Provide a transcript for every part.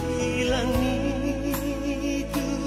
silang di Golgota.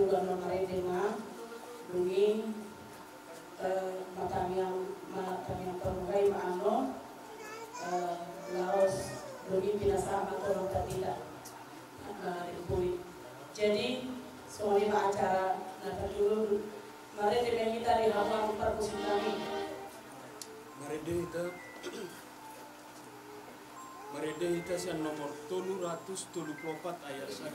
bulan Maretema bungi matang yang permukai maano laos bungi pinasama tolong tidak dipuli. Jadi semua acara nanti dulu Maretema kita di halaman perkusin kami. Marede ita siya nomor 334 ayat 1.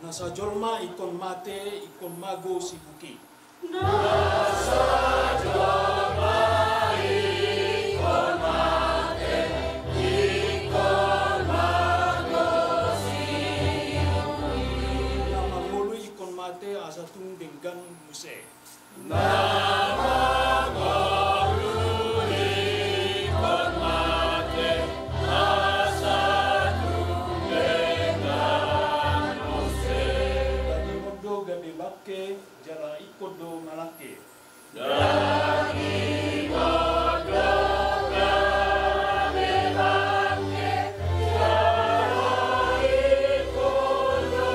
Nasa jolma ikon mate ikon mago si buki. Nasa jolma ikon mate ikon mago si buki. Nama mulu ikon mate asa tung denggan muse. Nama mulu ikon mate asa tung denggan muse. Dani modo gabe bakke jala ikodo malake. Dani modo gabe bakke jala ikodo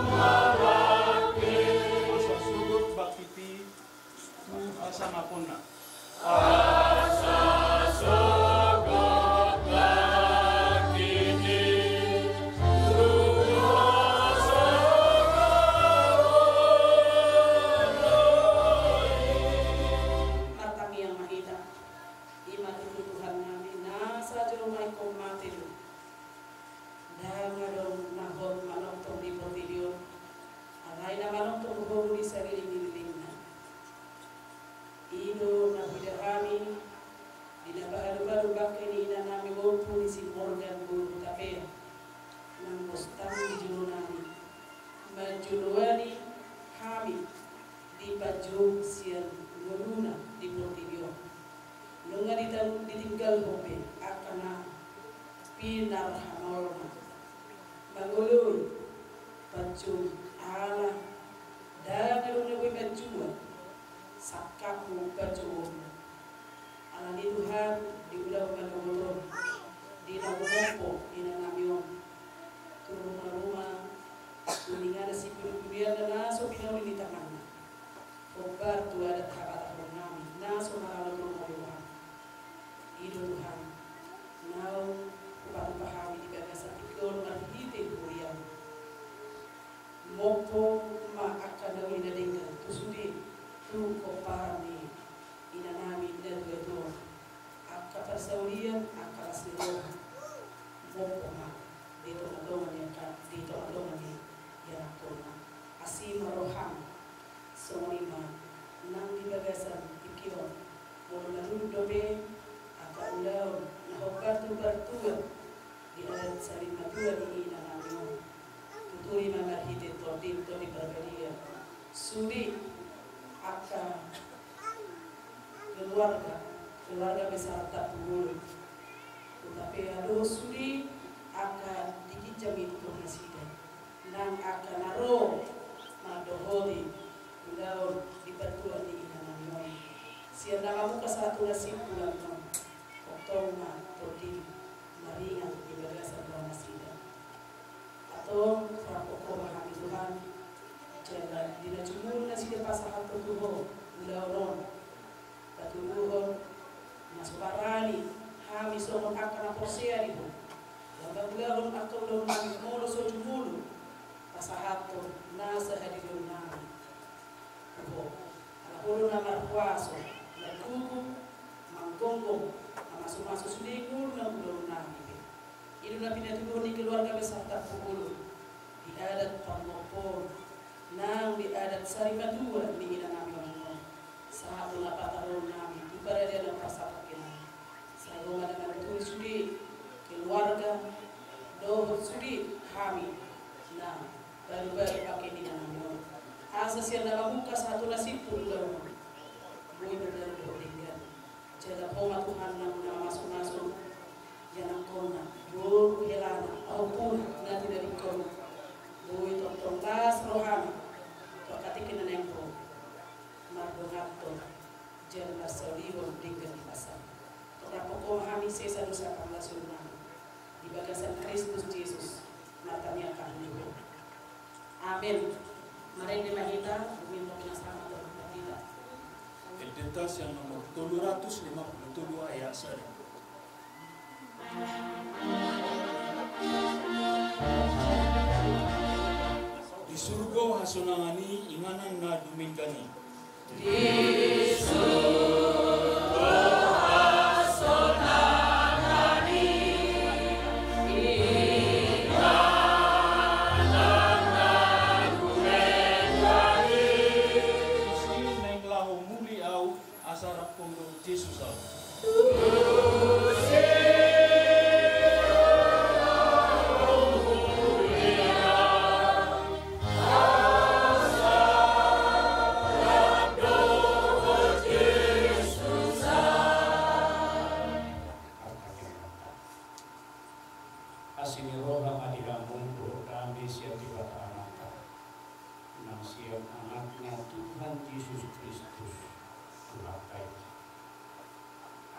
malake. Asa sudut bakiti tu asa mapona. Asa sogot bakiti tu asa Matang yang mahita imat itu Tuhan kami nasa jerumai komati dulu dan ngadong nahon manong tong di video alai na manong tong hong di sarili nililingna ino na kami di na baru-baru bakini na nami ngompu di si Morgan Guru Tapea nang mustang di jununani majunuani kami di baju sian nguluna di Portibio nunga ditinggal hope akana pinar hanorma mangulun baju ala dan nunga baju sakaku baju ala ni Tuhan di ulang manungulun di nangumompo di nanamion turun rumah kuningan si kuliah dan naso pinauli di tangan Obar tu ada takat nami, naso maralo rumah Tuhan. Ido Tuhan, nau upatu pahami di gagasan ikon marhite kuliah. Mopo ma akan dawi na dengan tusudi tu koparani ina nami dan tu akka persaulian akka aslido mopo ma dito adongan yang kan dito adongan yang kona asima roham sonima nang di bagasan ikion mulu lalu dobe aka ulau na hokartu bartua di adat saling matua di ina namio tuturi mamarhite todi barbaria suri aka keluarga besar tak pungul tetapi aduh suri aka dikijam itu nasida nang aka naro madohodi ulau di pertuan di inanamon siang namamu kesatu nasimpulan non oktoma todi maringan di bagasan nasida atau prakoko mahami Tuhan jalan dina jumur nasida pasahan tutuho ulau non paturuhon masukarani hami somon akana posea itu yang ulau atau ulau nami molo so jumulu pasahato nasa hadirun nami Alahulu na marhuaso, nagkuku, manggonggong, na masuk-masuk sulingur na ulong namin. Ilo na pinatuloy ni keluarga besar Tapukulu, di adat pangopor, nang di adat sarimadua ni ina namin mga sa ato na patarong namin, di para rin ang pasapakin. Sa goma na tuloy suli, keluarga, dohot suli, kami, na baru-baru pakai ni namin. Asa siya namamuka sa ato na sipul daw. Buhay na daw doon. Jala po matuhan na masuk-masuk. Yan ang kona. Buhay helana. Ako po na tinabing kona. Buhay tong las rohana. Ito katikin na nang po. Mardongato. Jala sa liwang tinggal di pasang. Napokohami sa dosa kang lasurna. Di bagasan Kristus Jesus, matanya akan hidup. Amin. Mari dimahita, minta minasama dan kita. Identitas yang nomor 757 ayat 1. Di surga hasunangani inganan na dumingkani. Di surga hasunangani inganan na dumingkani. Si neng lahu muli au asarap punggung Jesus au.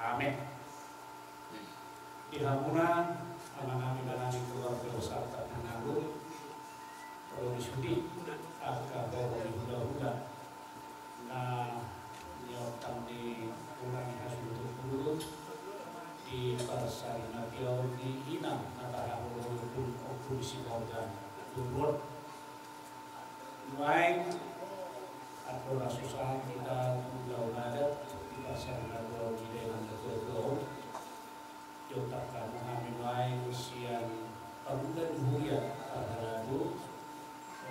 Amin. Di hamunan anak-anak dan keluarga besar Tanangul kalau disudi agak bawa dihuda-huda nah nyotam di ulangi hasil untuk mulut di Parsari Nabiau di Inang Natahul pun operasi organ turun baik atau susah kita udah ada di Parsari Nabiau di dalam betul Jotak kamu hamilai usian pemuda dunia terhadap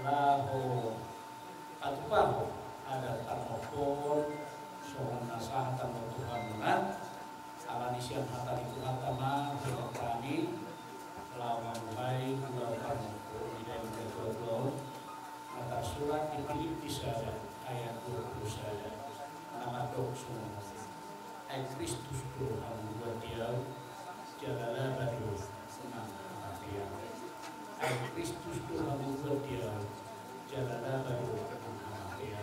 laho atau paho ada tanopon soal nasah tanpa Tuhan mengat alanisian hata itu hatama hidup kami lama mulai dua tanopon di dalam betul mata surat di Filipi saja ayat 20 saja nama dok semua ayat Kristus Tuhan buat dia jalalah baru senang hati ayat Kristus Tuhan membuat dia jalalah baru senang hati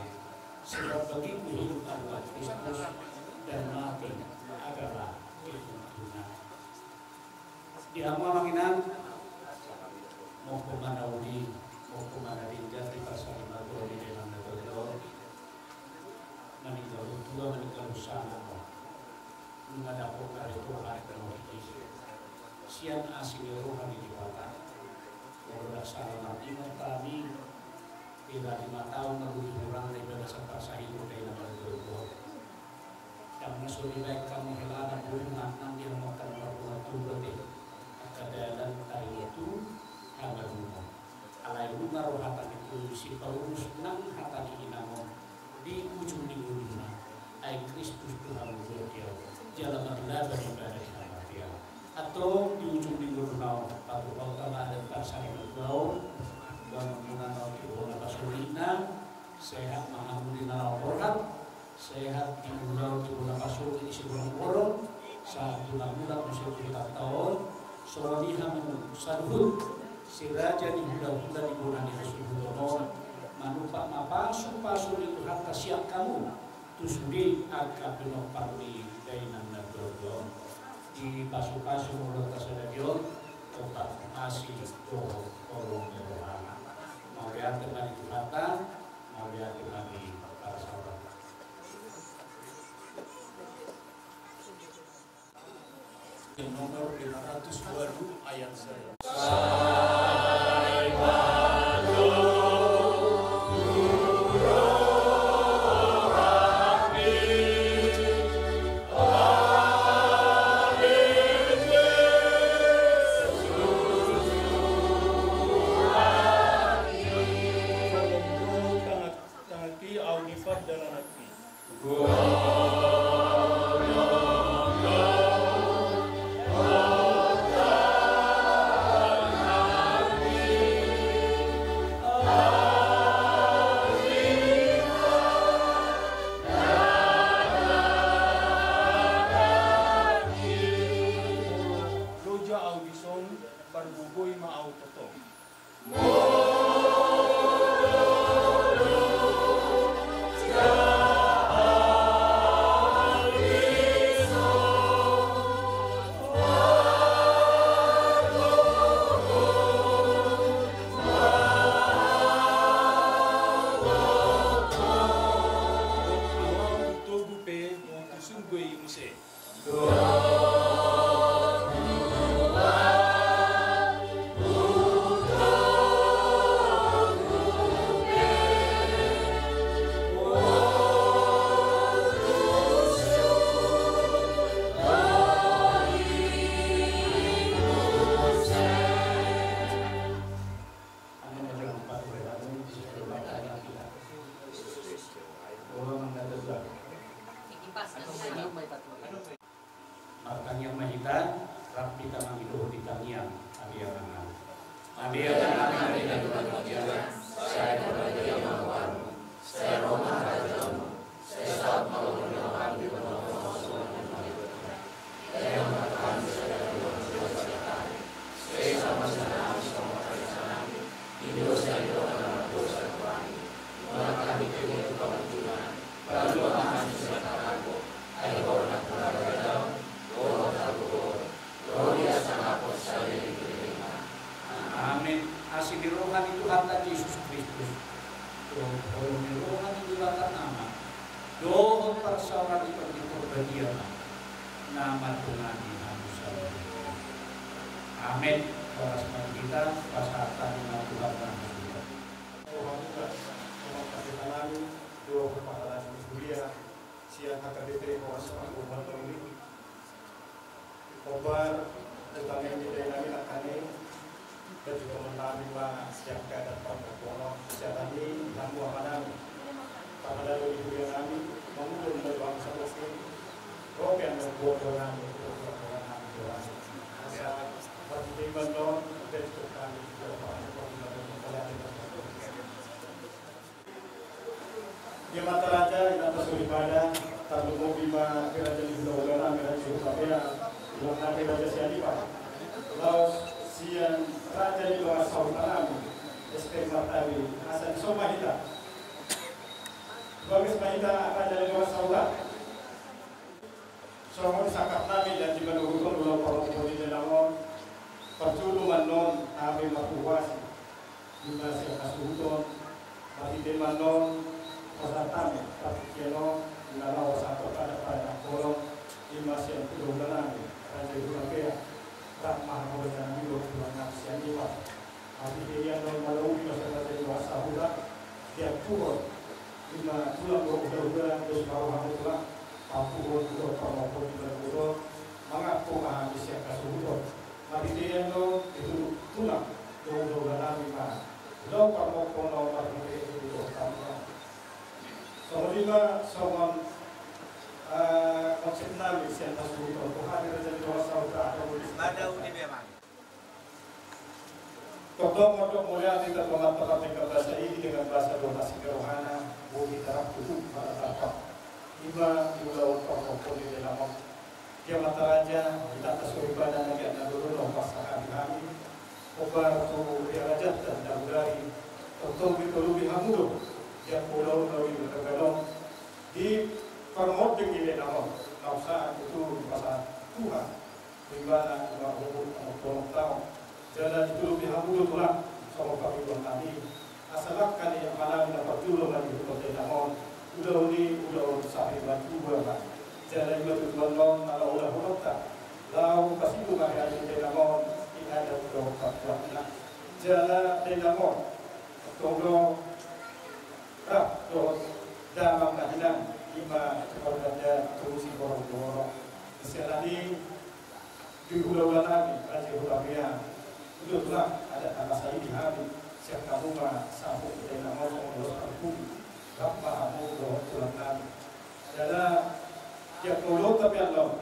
sebab bagiku hidup adalah Kristus dan mati adalah keuntungan di amal manginan mau kemana udi mau kemana tinggal di pasar baru di dalam negara meninggal tua meninggal usaha menghadap dari Tuhan dan sian asli rohani di kota. Kalau salah ingat kami bila 5 tahun lebih kurang daripada sepasang hidup dari nama Tuhan. Yang masuk di baik kamu helana burung nanti yang makan waktu berarti keadaan dari itu agak rumah. Alai bunga rohatan itu si Paulus nang hatan ini namun di ujung di dunia. Ai Kristus Tuhan dia jalan berlalu daripada dia atau di ujung minggu runau atau utama ada pasang runau dan mengenal bola pasulina sehat mengambil orang sehat di runau di bola pasul di sebuah orang saat bulan-bulan usia 3 tahun soalnya sadhut si raja di bulan-bulan di bulan di Rasulullah manupak pasul itu harta siap kamu tusudi agak penopang di dainan nagoro di pasu-pasu mulut kasadagion tetap masih doh kolong rohana mau lihat dengan itu kata mau lihat dengan di para sahabat nomor 502 ayat 1. tuh di tangian adiangan. Adiangan dari Tuhan, saya kepada yang melakukan, saya Roma Raja, saya saat malam melakukan di bawah saya mengatakan saya sama senang sama sana, ini dosa itu adalah dosa Tuhan, melakukan itu kepada Tuhan, baru akan disertakanku, ada orang keluarga, orang takut, orang yang sangat percaya diterima. Amin. Asih di rohani Tuhan Yesus Kristus. Kalau di rohani Tuhan nama, doa persoalan itu berbagian. Nama Tuhan dihaluskan. Amin. Orang kita pasatan dengan Tuhan dan kita. Tuhan juga memakai kami dua permasalahan kuliah siang HKBP Kawasan Urban ini. Kobar tentang yang tidak akan dan juga menerima siang keadaan pada kolam kesehatan ini dan buah pada lalu ibu yang kami mengundur dari bangsa Muslim. Roh yang membuat orang itu orang Tuhan. Asal bertimbang don dan kami Dia mata raja di atas ibadah tamu bima raja di Pulau raja di Surabaya Pulau raja Sialipa Laos sian raja di luar Saudara SP Martawi asal di Somahita Bagus Mahita raja di luar Saudara Somon sakap nami dan di Maluhutun Pulau Porong di Delawon perculuman non kami makuwasi di Masih Kasuhuton Masih Demanon Pasatame, Patikeno, Nalawa Satu pada kolom Imas yang kedua nami, Raja Durapea, Rahmah Maulana Milo, Tuhan Nafsian Iwa, Abi dia non malu Imas yang Raja Dua Sahuda, tiap turun, lima tulang dua terus baru hamutlah, Papuhon dua Pamapun dua mengaku habis yang kasuhudon, Abi dia non itu tulang dua nami mah, Lau Pamapun lau Abi itu dua kamu. Kemudian soal konsep nabi yang tersebut untuk hadir dari dua saudara ada undi memang. Kodok mulia tidak mengatakan dengan bahasa ini dengan bahasa donasi kerohana bumi darah tubuh pada apa. Lima pulau pokok di dalam dia mata raja kita tersuruh badan lagi ada dulu pasangan kami. Obar tu dia raja dan dari untuk itu lebih hamudo. Yang pulau dari Tegalong di Permot di Gilenamon, Nausa itu pasal Tuhan, di mana cuma umur tahun, jalan itu lebih hamil pulang sama kami tadi. Asalkan yang mana dapat dulu lagi di Gilenamon, udah sampai batu berapa, jalan itu belum kalau udah berapa, lalu pasti bukan ada di Gilenamon, ini ada udah jalan Gilenamon, tolong dalam keadaan lima keluarga turusi borong-borong. Sekali lagi di pulau Lanami, Raja Surabaya, itu telah ada anak saya di hari siap kamu sambung dengan ngomong ngurus aku, apa kamu doa pulang kami. Adalah tiap pulau tapi Allah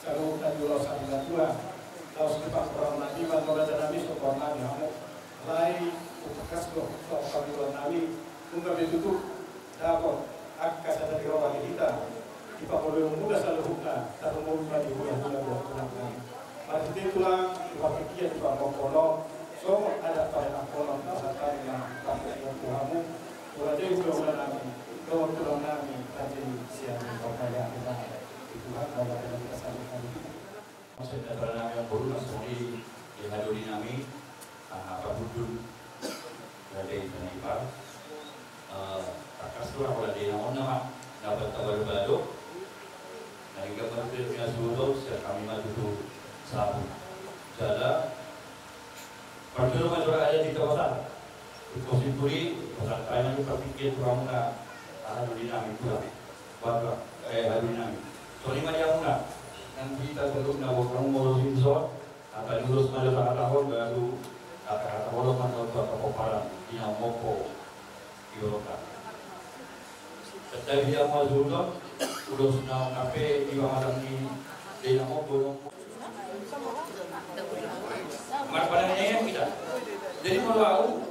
selalu tadi Allah sambil tua, tahu sekitar orang Nabi, bantu Raja Nabi sokor Nabi kamu, lain bekas loh, sok kami Nabi. Untuk ditutup dapat akan ada di rumah kita dipakai mudah selalu buka satu mudah di bulan bulan masih itulah dipakai di bawah kolom semua ada pada kolom masakan yang pakai yang kamu berarti bulan nami bulan nami tadi siang berkaya kita itulah kalau kita sampaikan maksud daripada yang baru langsung di hadiri nami apa budul dari Tanipar Kasura wala di naon nama dapat kabar baru dari gambar filmnya sudah kami maju sabu jala perjalanan majora ada di kawasan Kosipuri kawasan kaya itu berpikir kurang na ada di nami pula baru ada di nami so lima dia pula yang kita terus na orang mau sinsor akan lulus majora tahun baru akan boleh mantul ke Paparan di Namopo Euroka. Tetapi dia mazulun, udah sudah kafe di bawah ini, dia mau bolong. Marpananya kita. Jadi mau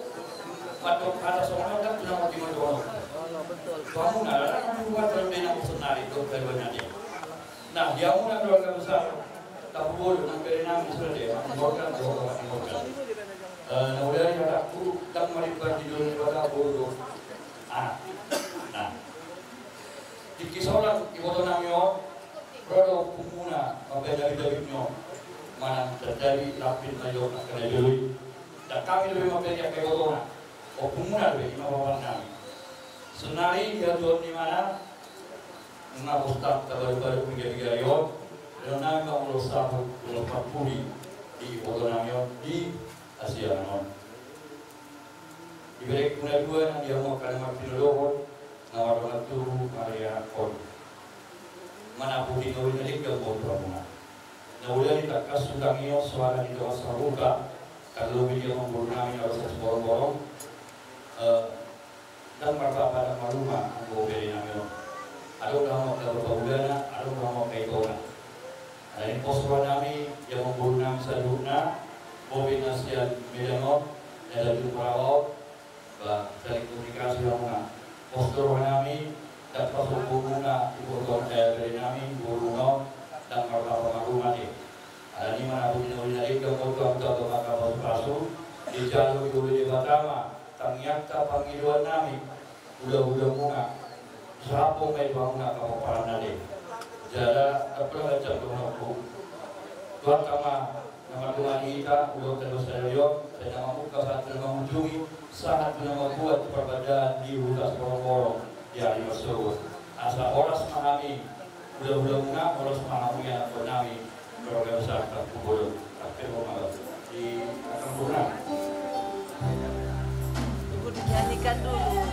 waktu kata soalnya kan sudah mau dimodal. Kamu nara kan buat berbeda senari itu keduanya dia. Nah dia mau keluarga besar. Tak boleh nak berenang sudah dia. Morgan jauh morgan. Nah udah ni aku tak mari bertidur pada bodoh. Nah. Di kisoran ibu tu namanya produk kumuna apa dari nyo mana terjadi lapin mayor akan dulu. Dan kami lebih memilih ke bodoh. O kumuna lebih imam kami. Senari dia tuan di mana? Mengaku tak terbaru pinggir yon. Dan kami mau staf untuk puli di bodoh namanya di Asia non. Diberi kuna dua dia mau kalimat pindohon. Nawarkan tu Maria Kon. Mana putih kau ini ke bodoh mana? Naudai tak kasutang iyo suara di dalam saruka. Kalau dia membunuh harus borong-borong. Dan beberapa pada maluma anggo beri namanya. Ada orang mau ke berbauana, ada orang mau ke itona. Ada ini posuan kami yang membunuh kami saduna. Bobi nasian medanot, ada di Pulau, dari komunikasi orang. Postur kami dan pasal bunga ibu dari kami bunga dan beberapa rumah ini. Ada di mana punya dari kemudian atau maka pasu di jalur dulu di Batama ternyata panggilan kami udah bunga siapa main bunga kamu para nade jala apa macam tu tuan kama nama Tuhan kita udah terus saya nama muka saat mengunjungi saat buat perbedaan di hutas borong-borong di hari tersebut. Asal orang memahami, udah bunga orang memahami yang bernami keluarga besar terkumpul akhir malam di akan bunga. Tunggu dinyanyikan dulu.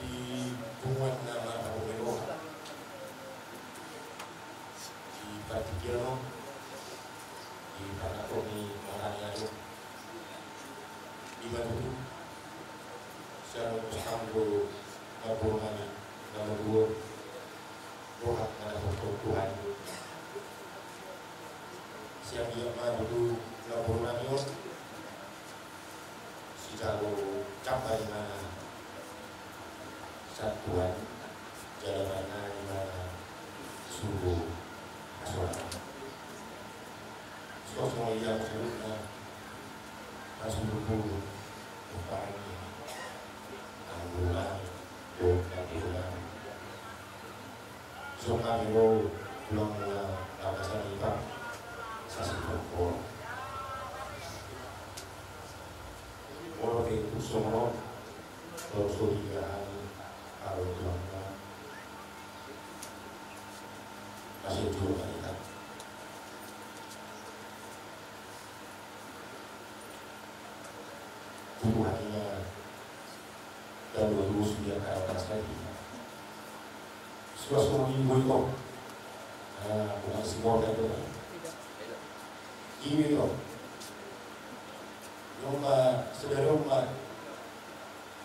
di Bunguan nama Pabomero di Partigiano di Panatomi Maraniano di Madudu secara Mustanggo Mabomani nama dua Rohat mana Tuhan siang dia Madudu Mabomani secara capai mana satuan jalan mana di mana suhu asuhan semua yang sebutnya masuk berburu upaya anggulan dan semua biro pulang lapasan ikan sasi pokok orang itu semua terus hingga kalau tuangnya masih juga kita tubuhannya dan lulus dia ke atas lagi suasana minggu itu bukan semua itu ini loh rumah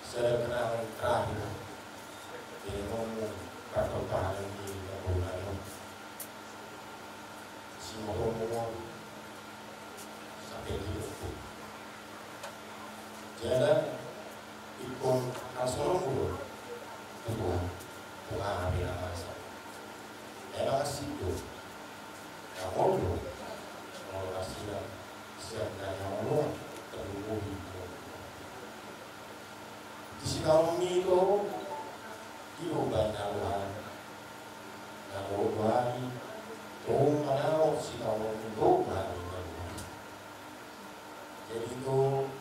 saya kenal terakhir dia ngomong perkembangan di Kabupaten semua ngomong sampai di itu jadi ikut nasional dulu bukan ambil masa emang kasih itu kamu dulu mau kasih siap dan ngomong terlalu di sini itu ibu banyakan namun hari tuh mana si kamu itu hari jadi itu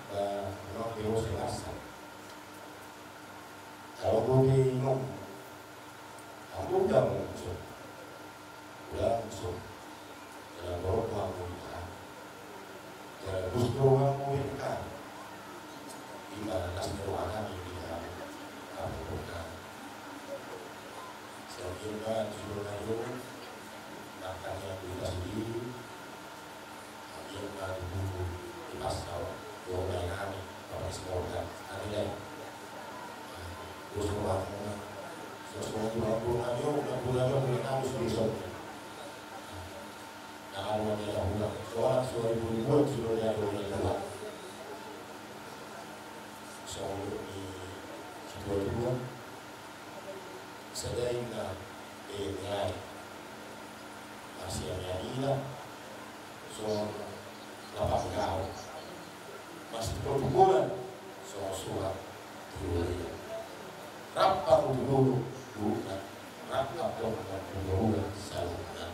memang biro selasa kalau gue bingung kamu udah muncul dalam borok kamu dalam bus kamu kan di mana nasi ruangan ini kamu bukan sehingga disuruh ayo makannya kita sendiri akhirnya dulu di pasal dua main kami pada sekolah nanti deh terus rumahnya sesuatu bulan boleh kamu sudah nah awalnya bulan soal 2002 sudah ada bulan soal di 22 sehingga dengan hasilnya ini soal 8 tahun masih perbukulan soal surat dulu rapat dulu bukan rapat dulu saluran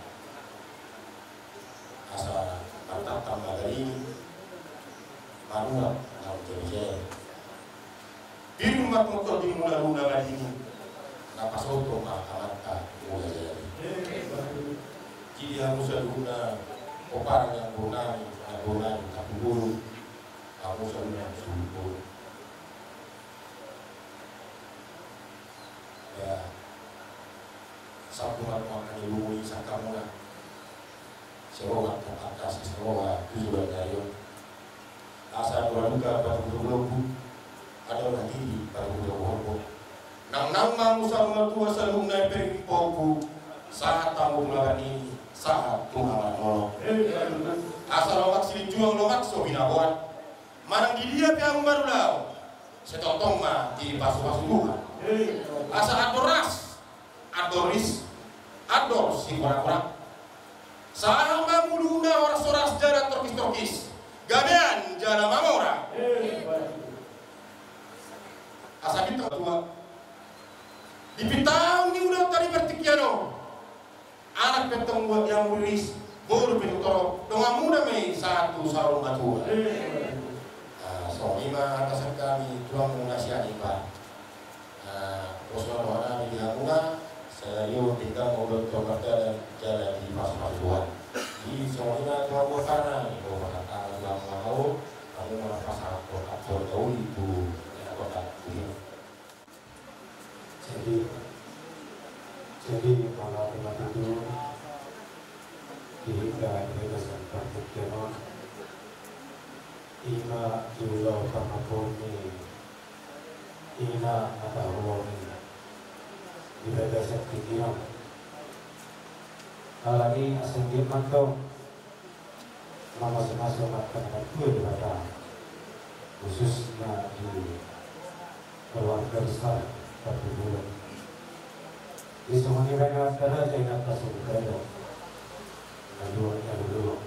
asal kata tambah dari manual mau jadi di rumah motor di mula-mula lagi ini napas auto maka mulai jadi jadi harus ada opar yang bonani tapi dulu kamu selalu subuh ya satu makan ilmu saka mula sewa atas sewa tujuan dari asal berduka pada buku ada lagi pada buku nang mamusa matua selalu naik poku saat tamu melakukan ini saat Tuhan nolong asal lomak sini juang lomak so binabuan manang di dia yang baru lau setotong mah di pasu-pasu Tuhan asal ador si orang-orang sayang manguluna orang soras jalan torkis gamean jalan mamora asal kita tua di pitang ni udah tadi bertikiano anak petong buat yang mulis baru petutoro dengan muda me satu sarung batu so lima atasan kami tuang mengasihani pak Rasulullah mana di Hamuna saya yuk tinggal mobil tokat jalan di pas-pas Tuhan di semuanya tuang buat karena itu kata tuang mau kamu malah pasang tokat jauh itu tokat ini Jadi malam itu hingga berdasarkan pembuktian ina julau kamaponi ina atahoni berdasarkan pikiran alami asengit mantau masing-masing makan kue pada khususnya di keluarga besar pada bulan di semuanya banyak cara saya kasih berada dulu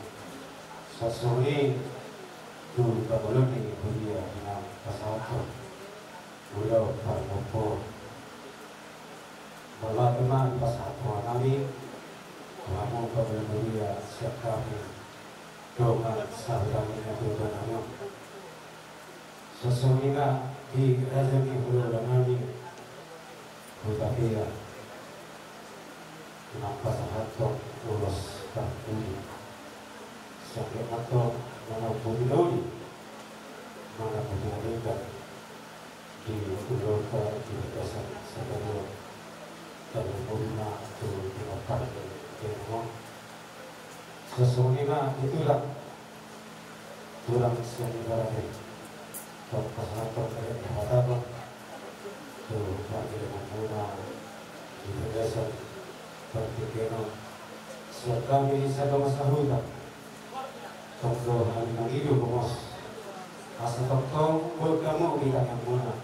sasuri dulu belum ni dia dengan pasal bulan parmopo malah teman pasal kami kamu belum dia siap kami doa sahabat yang bernama sesungguhnya di rezeki bulan kami Hutapia kenapa sahabat lulus ini sampai atau mana budi doli mana budi mereka di pulau di dasar sebagai dan bina itu dilakukan dengan sesungguhnya itulah kurang sebenarnya pasangan dari hadapan itu bagi mengguna di dasar berpikiran kami saya masa hutan untuk hal hidup bos asal tong berkamu kita yang guna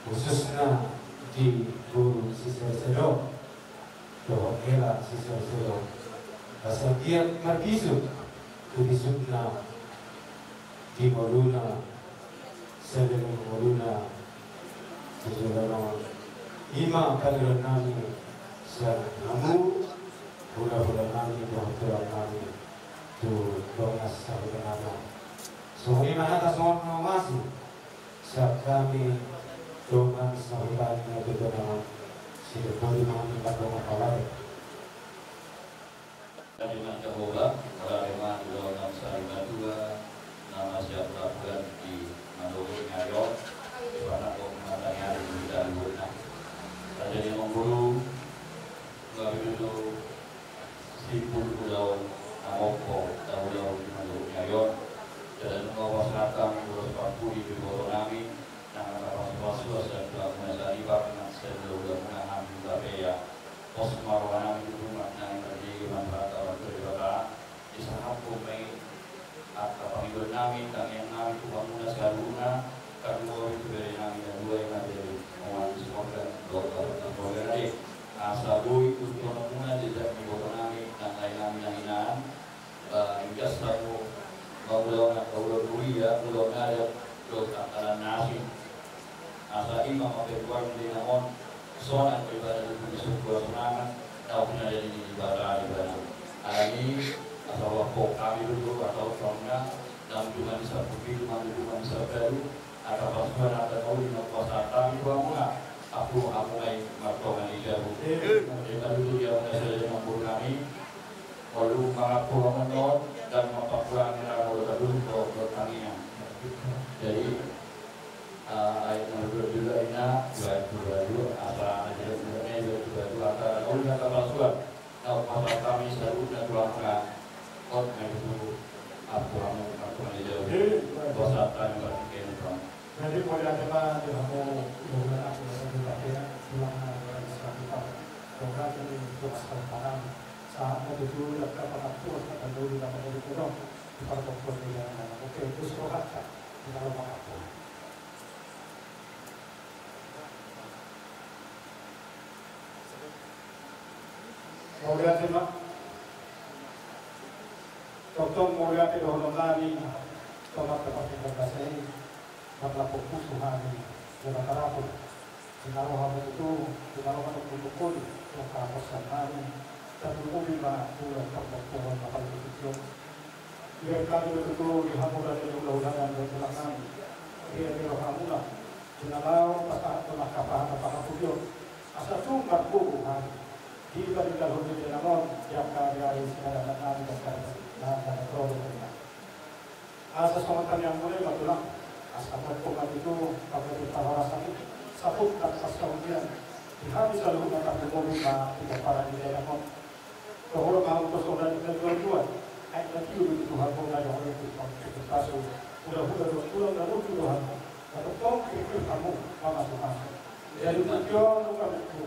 khususnya di guru siswa sedo doa era siswa sedo asal dia margisu kubisukna di moluna selain moluna sejarah ima kalian nami selalu bulan-bulan kami, bulan kami tu dongas sampai nama. Soalnya mana tak semua masih. Saat kami dongas sampai kami itu nama sudah boleh kami berdoa palai. Kalimat Jehovah, kalimat dalam Salima 2, nama siapa bulan di Mandoro Ngayo, di mana kau mengatanya di dalam bulan. Jadi mengguru, nggak itu sipul pulau Amoko, pulau di Mandoro Ngayo, dan membawa seragam urus parpuri di Boronami, nama kapal dan pelabuhan Salibak, dan udah mengahan Babea, pos Marwanami di rumah yang terdiri manfaat orang berbeda, di sana kumai atau panggilan nami, dan yang nami kubangunan sekaruna, kedua itu dari nami dan dua yang ada di Oman Sumatera, dua dari Asabu itu pengguna jejak di Boronami dan lain nami yang inaan, hingga selalu Maulah Kuliah, Pulau Ngada, Pulau Takaran Nasi, Asa Imam Abdul di Namon, Soalan beribadah di sebuah serangan, tahu punya jadi ibadah. Ini asal waktu kami dulu atau tahunnya dalam jumlah di satu film, jumlah di satu baru, ada pasukan ada tahu di kuasa kami bangunlah. Aku mulai melakukan ini jauh. Kita dulu dia menjadi mampu kami, lalu mengaku mengenal dan memperkuat orang dulu bertanya. Jadi ayat nomor 2 juga ini dua antara ajaran dua antara ulama kapal surat. Nah, pasal kami selalu dan doakan kot itu aku jauh. Pasal kami berpikir itu. Jadi boleh ada di kamu dengan aku berpikir pulang dari Israel. Program ini untuk sekarang saat itu dapat pengatur akan dulu dalam itu dong di parpol yang oke itu sehat di dalam parpol. Kemudian simak Doktor Mulia Tidohon Nani Tomat tempat ini Matlah fokus Tuhani Jangan terapun Sinaruh hamu itu Sinaruh hamu pun Maka aposan Nani Dan berumima Tuhan terpokong Kapal itu Dia kami itu Dihamu dan diulah-ulahan Dan tulang Nani Dia dirohamuna Sinalau Pasal Tulah kapahan Apakah pujian Asal sumber kubu Nani Jika di dalam dunia namun yang karya segala nanti dan produk kita. Asas komentar yang mulai batulah asal pertemuan itu pada kita rasa sabut dan pas kemudian Kami selalu mengatakan bahwa tidak para di dalam bahwa mau persoalan kita jual-jual. Ayat nanti udah Tuhan pun ada orang itu kasus udah pulang Tuhan. Atau tong itu kamu masuk. Jadi tujuan bukan itu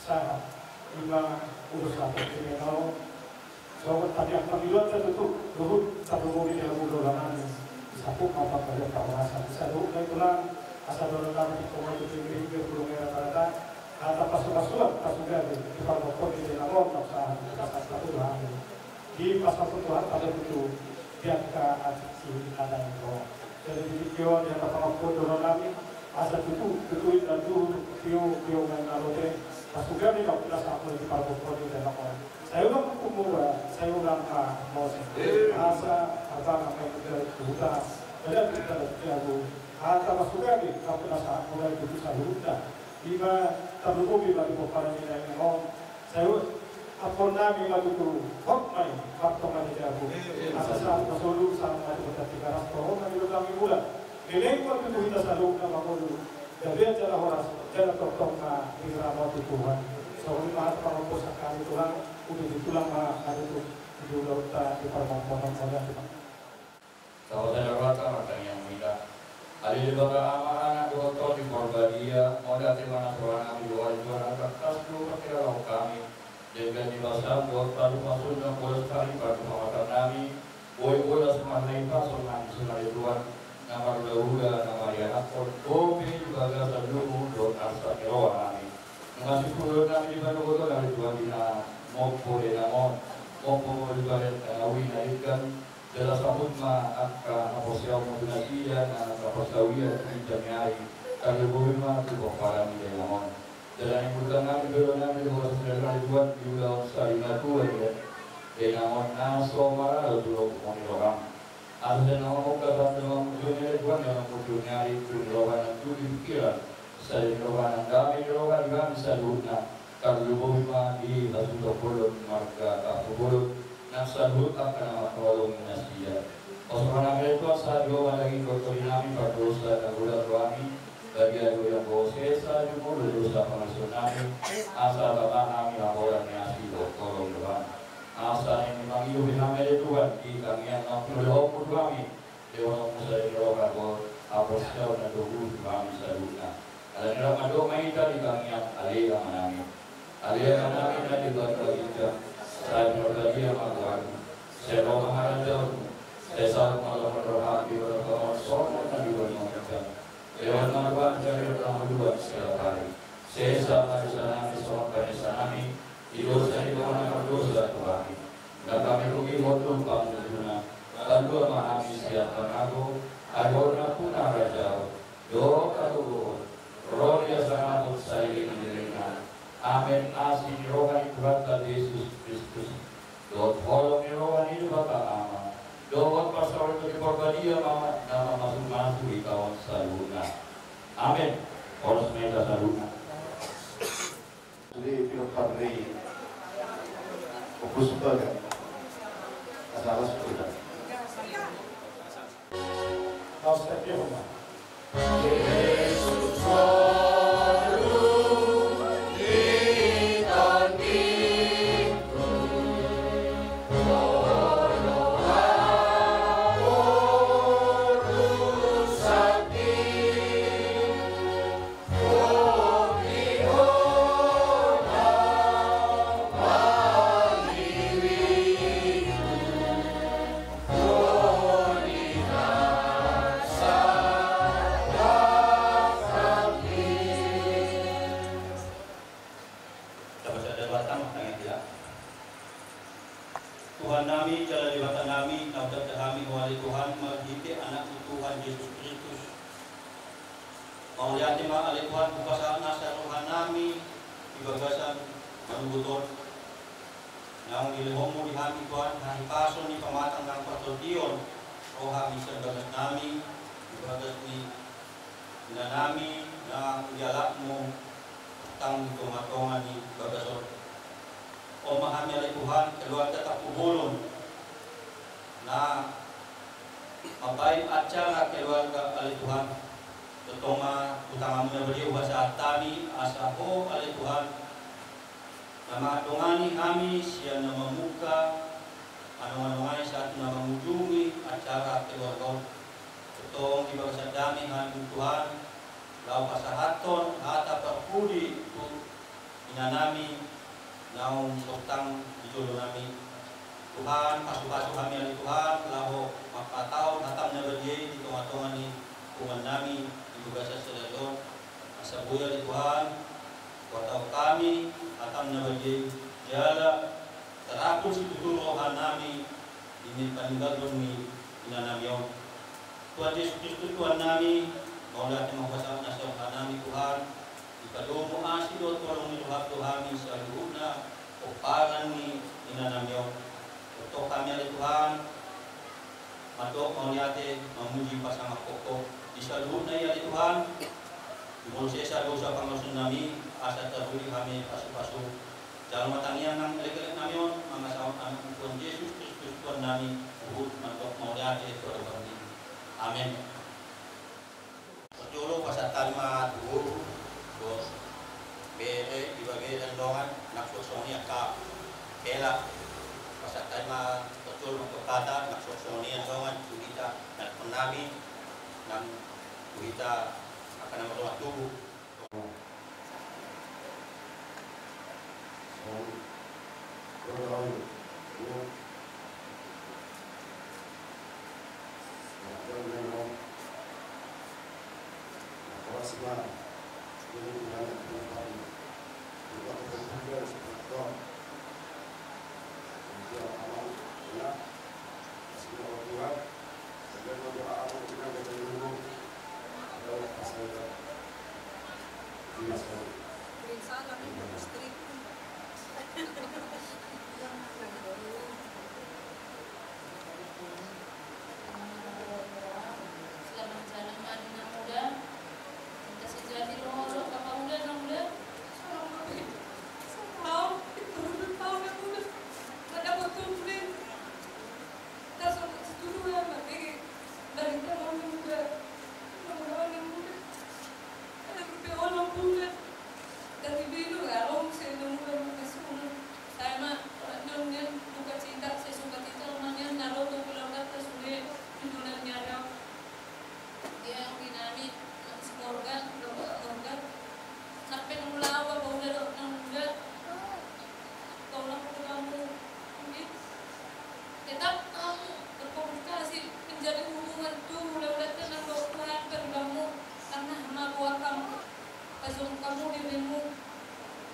sah lima urus satu kriminal. So tadi yang panggilan itu dulu satu mobil yang udah satu apa kerja kawasan satu naik pulang asal orang kami di komisi itu belum rata-rata atau pasukan pasukan di parpol di dalam orang usaha satu hari di pasal Tuhan pada itu dia si ada itu jadi video yang pertama foto kami asal itu dan video mengalir pasukan di dalam satu di parpol di dalam orang saya ulang mau asa apa namanya kita dan kita jago atau pasukan di dalam satu mulai itu bisa lima terlebih bagi para yang mau saya apa nami maju tu hok mai waktu maju jago asal masuk sama maju ketika rasto kami kami bulan nilai waktu itu kita selalu nama dulu jadi cara horas cara tokong na irama Tuhan so lima para pusaka Tuhan udah ditulang mah ada tu di lautan di permohonan saya kalau saya rata yang mudah Ali baga amaran doktor di Korbadia, moda timana sorangan di luar juara kertas dulu kira kami. Dengan di basam doktor masuk dan boleh sekali pada pemawatan kami. Boy semua lain pasal nanti sungai luar. Nama Ruda, nama Riana Kopi juga gak dulu dokter sakero kami. Masih puluh kami di Bandung dari dua dina mopo di namon mopo di Bandung Nawi naikkan. Dalam sahut ma akan aposya modulasian aposawia jamiai kalau boleh mah tu para di dalam dalam yang berkenaan dengan dua saudara dibuat di wilayah Sarinatu ya dengan naso mara dulu orang ada nama muka dalam dunia dibuat dalam dunia itu rohan itu dipikiran saya rohan kami rohan kami salutna kalau boleh mah di hasil kolom marga kapolok nasa hutak karena tolong nasiya. Osoran itu asal dua lagi kotorinami berdosa dan bulan kami bagi aku yang bosesa juga berdosa pengasunami asal bapak kami laporan nasi tolong doa. Asal ini mengiyu binamai Tuhan di kami yang berdoa kami dewa musa diroga ko apostel dan doa kami salutna. Ada dalam doa kita di kami yang alih manami. Alih manami dan dibuat kita. Saya berbagi sama Tuhan. Saya mau mengajar. Saya selalu malam berdoa di berdoa semua dan di berdoa. Lewat nama dari pertama dua setiap hari. Saya sama di sana di semua pada ini. Hidup saya di mana berdosa Tuhan. Dan kami rugi motor panggilan. Lalu memahami siapa aku. Agora pun raja. Doa kadu. Roh yang sangat saya ingin. Amin asih rohani Tuhan Yesus Kristus. Dot holong rohani itu Bapak Ama. Dot pasal itu Korbadia mama nama masuk di kawan saluna. Amin. Orang semesta saluna. Jadi film Padri fokus banget. Asal sudah. Kau setiap rumah. Yesus Totoma utama muna beliau bahasa tani asaho oleh Tuhan. Nama dongani kami siang nama muka, anong-anongani saat nama mengunjungi acara keluarga. Totong di bahasa dami kami Tuhan, lau pasahaton hata perpudi tu inanami, naung sotang dijolo nami. Tuhan pasu-pasu kami oleh Tuhan, lau mapatau hatamnya berdiri di tengah-tengah ni kuman nami. Bahasa sedalon asa buya di Tuhan kota kami akan nabagi jala terapun si tutur rohan nami ini paninggal doni inanamion Tuhan Yesus Kristus Tuhan nami maulah tempat nasab nami Tuhan ikadomo asido tolong Tuhan Tuhan saluhna opangan ni inanamion untuk kami oleh Tuhan matok mauliate memuji pasang pokok disaluhna ya Tuhan, dimulai saya dosa pangasun nami, asa terhuri kami pasu-pasu. Dalam matangian nang elek-elek namion, mangasawat kami Tuhan Yesus Kristus Tuhan nami, uhud mantok mauliate Tuhan kami. Amin. Perjolo pasat talma tuhur, dos, bere dibagi rendongan, nak sosoni akap, kela. Pasat talma perjolo untuk kata, nak sosoni rendongan, kita nak menami, dan kita akan memperoleh tubuh. Selamat jalan Madinah muda. Kita sejati roh kapal muda dan muda. Tahu itu tahu yang muda. Ada waktu muda. Tak sempat setuju ya mati. Dari tahun muda. Tahun muda. Ada orang muda. Dari dulu kalau saya muda muda saya mah nonton buka cinta saya suka cinta namanya naruh tuh pulang kata sudah tujuan nyara dia yang dinami organ sampai mulawa bau udah muda tolong kamu ini tetap kamu berkomunikasi menjadi hubungan tuh mudah-mudahan dengan Tuhan berbamu karena sama buah kamu pasung kamu dirimu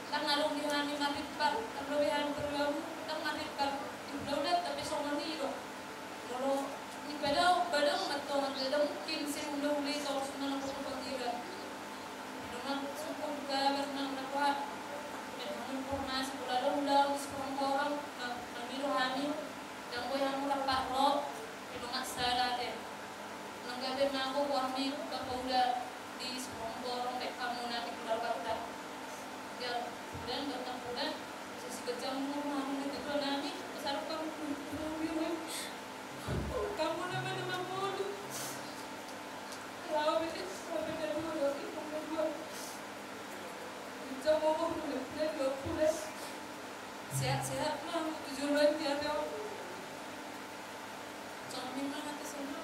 kan narong dihani maripar kan lebihan berlalu kan maripar udah tapi soalnya itu kalau di badau atau ada mungkin saya udah beli kalau semua aku kebagian dengan suku juga berenang dapat dengan informasi bulan undang seorang orang kami rohani yang gue yang murah pak roh itu nggak salah deh nggak ada aku kami udah di seorang orang dek kamu nanti keluarga kita dan bertempuran sisi kejam rumah itu nami besar kamu nama bodoh tahu itu sampai dari dulu itu kedua jam ngomong dan 20 sehat-sehat mah tujuan dia tahu jangan minta hati semua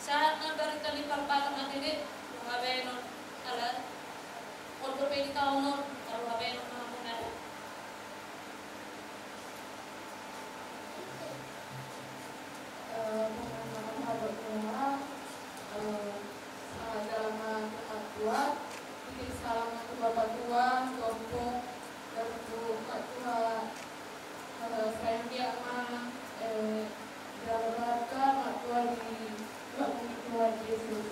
saat dari kali parpalan nanti deh ngabenon alat ortopedi tahun kalau ngabenon mampu nada salam Tuhan tua, bikin salam untuk Bapak tua, untuk dan untuk Mak tua, saya dia mah dalam rangka Mak tua di Tuhan Yesus.